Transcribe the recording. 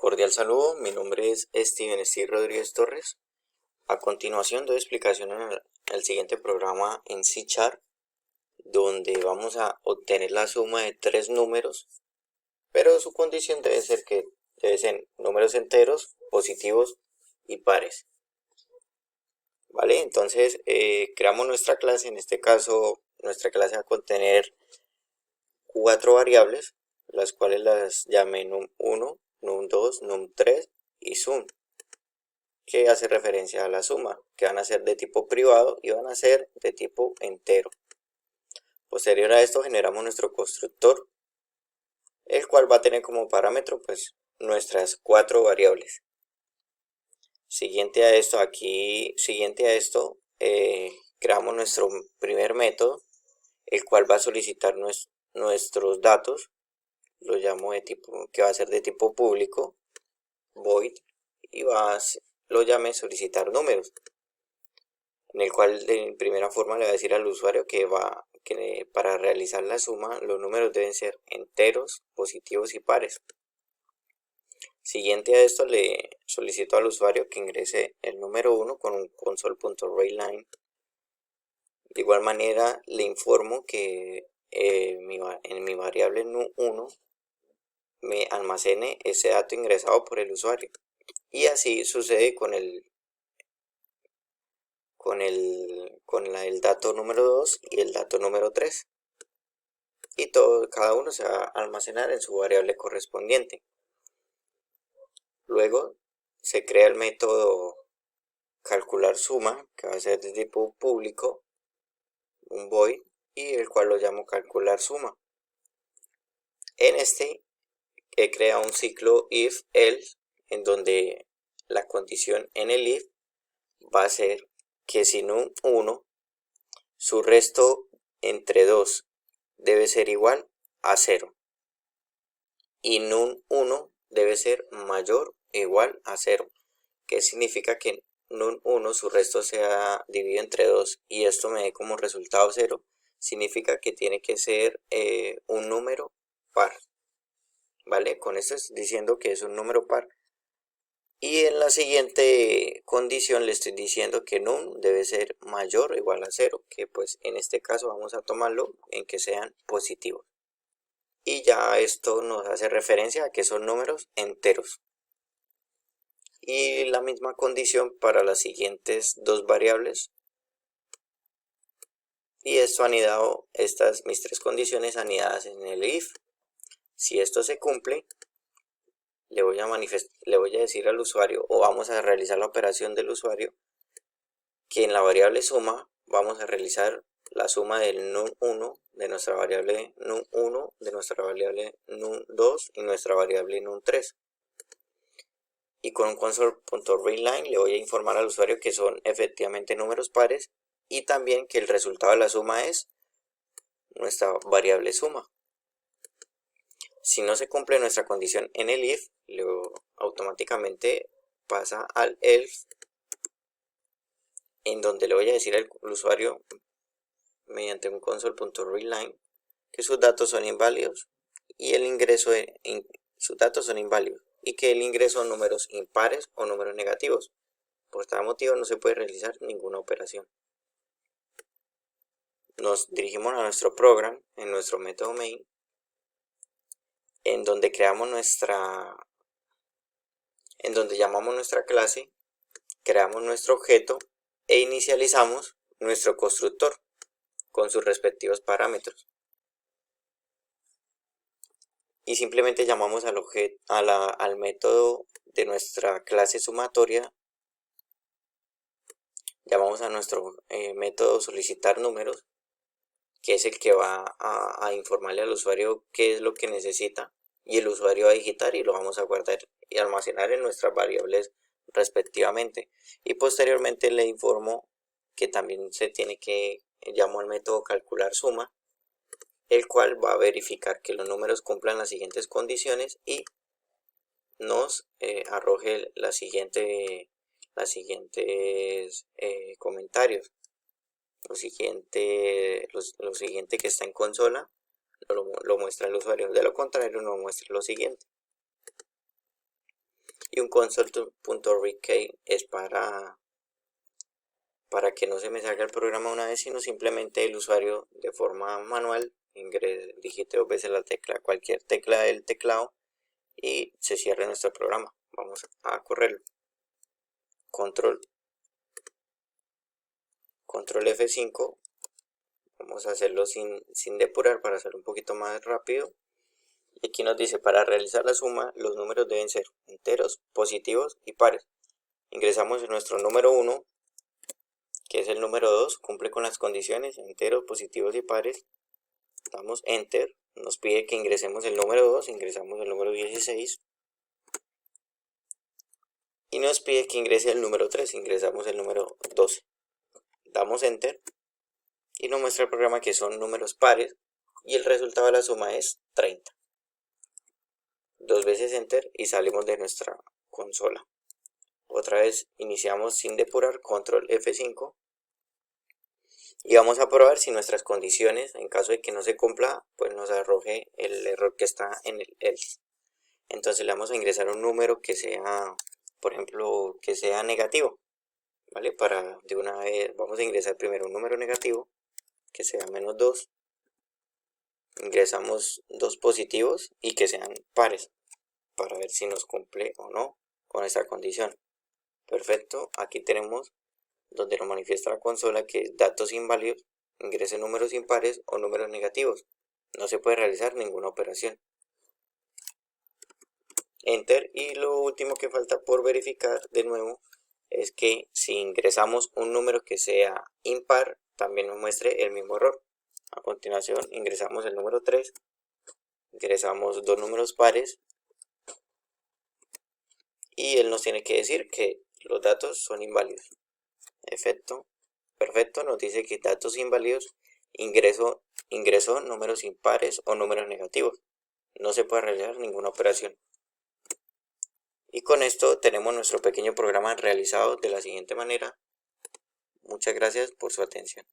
Cordial saludo, mi nombre es Steven Rodríguez Torres. A continuación doy explicación en el siguiente programa en C#, donde vamos a obtener la suma de tres números, pero su condición debe ser que deben ser números enteros, positivos y pares. ¿Vale? Entonces creamos nuestra clase. En este caso nuestra clase va a contener cuatro variables, las cuales las llamé num1, num2, num3 y sum, que hace referencia a la suma, que van a ser de tipo privado y van a ser de tipo entero. Posterior a esto generamos nuestro constructor, el cual va a tener como parámetro pues nuestras cuatro variables. Siguiente a esto, creamos nuestro primer método, el cual va a solicitar nuestros datos. Lo llamo de tipo, que va a ser de tipo público, void, y lo llame solicitar números, en el cual de primera forma le va a decir al usuario que para realizar la suma los números deben ser enteros, positivos y pares. Siguiente a esto, le solicito al usuario que ingrese el número 1 con un console.writeLine. De igual manera le informo que en mi variable num1 me almacene ese dato ingresado por el usuario. Y así sucede con el dato número 2 y el dato número 3. Y cada uno se va a almacenar en su variable correspondiente. Luego se crea el método calcular suma, que va a ser de tipo público, un void, y el cual lo llamo calcular suma. En este crea un ciclo if else, en donde la condición en el if va a ser que si num1 su resto entre 2 debe ser igual a 0 y num1 debe ser mayor o igual a 0, que significa que num1 su resto sea dividido entre 2 y esto me dé como resultado 0, significa que tiene que ser un número par, ¿vale? Con esto estoy diciendo que es un número par. Y en la siguiente condición le estoy diciendo que num debe ser mayor o igual a 0, que pues en este caso vamos a tomarlo en que sean positivos. Y ya esto nos hace referencia a que son números enteros. Y la misma condición para las siguientes dos variables. Y esto anidado, mis tres condiciones anidadas en el if. Si esto se cumple, le voy a decir al usuario, o vamos a realizar la operación del usuario, que en la variable suma vamos a realizar la suma del num1 de nuestra variable num1, de nuestra variable num2 y nuestra variable num3. Y con un console.readline le voy a informar al usuario que son efectivamente números pares y también que el resultado de la suma es nuestra variable suma. Si no se cumple nuestra condición en el if, automáticamente pasa al else, en donde le voy a decir al usuario mediante un console.readline que sus datos son inválidos y sus datos son inválidos y que el ingreso son números impares o números negativos. Por tal motivo no se puede realizar ninguna operación. Nos dirigimos a nuestro program en nuestro método main, en donde llamamos nuestra clase, creamos nuestro objeto e inicializamos nuestro constructor con sus respectivos parámetros. Y simplemente llamamos al método de nuestra clase sumatoria, llamamos a nuestro método solicitar números, que es el que va a informarle al usuario qué es lo que necesita, y el usuario va a digitar y lo vamos a guardar y almacenar en nuestras variables respectivamente. Y posteriormente le informo que también llamo al método calcular suma, el cual va a verificar que los números cumplan las siguientes condiciones y nos arroje los siguientes comentarios. Lo siguiente que está en consola lo muestra el usuario, de lo contrario no muestra lo siguiente. Y un console.readKey es para que no se me salga el programa una vez, sino simplemente el usuario de forma manual digite 2 veces la tecla, cualquier tecla del teclado, y se cierre nuestro programa. Vamos a correrlo. Control F5. Vamos a hacerlo sin depurar para hacerlo un poquito más rápido. Y aquí nos dice, para realizar la suma, los números deben ser enteros, positivos y pares. Ingresamos en nuestro número 1, que es el número 2, cumple con las condiciones, enteros, positivos y pares. Damos Enter, nos pide que ingresemos el número 2, ingresamos el número 16. Y nos pide que ingrese el número 3, ingresamos el número 12. Damos Enter y nos muestra el programa que son números pares y el resultado de la suma es 30. 2 veces Enter y salimos de nuestra consola. Otra vez iniciamos sin depurar, control F5, y vamos a probar si nuestras condiciones, en caso de que no se cumpla, pues nos arroje el error que está en el else. Entonces le vamos a ingresar un número que sea, por ejemplo, que sea negativo, ¿vale? Para de una vez vamos a ingresar primero un número negativo que sea menos 2. Ingresamos 2 positivos y que sean pares para ver si nos cumple o no con esta condición. Perfecto, aquí tenemos donde nos manifiesta la consola que es datos inválidos, ingrese números impares o números negativos. No se puede realizar ninguna operación. Enter, y lo último que falta por verificar de nuevo es que si ingresamos un número que sea impar, también nos muestre el mismo error. A continuación ingresamos el número 3, ingresamos 2 números pares y él nos tiene que decir que los datos son inválidos. Perfecto, nos dice que datos inválidos, ingresó números impares o números negativos. No se puede realizar ninguna operación. Y con esto tenemos nuestro pequeño programa realizado de la siguiente manera. Muchas gracias por su atención.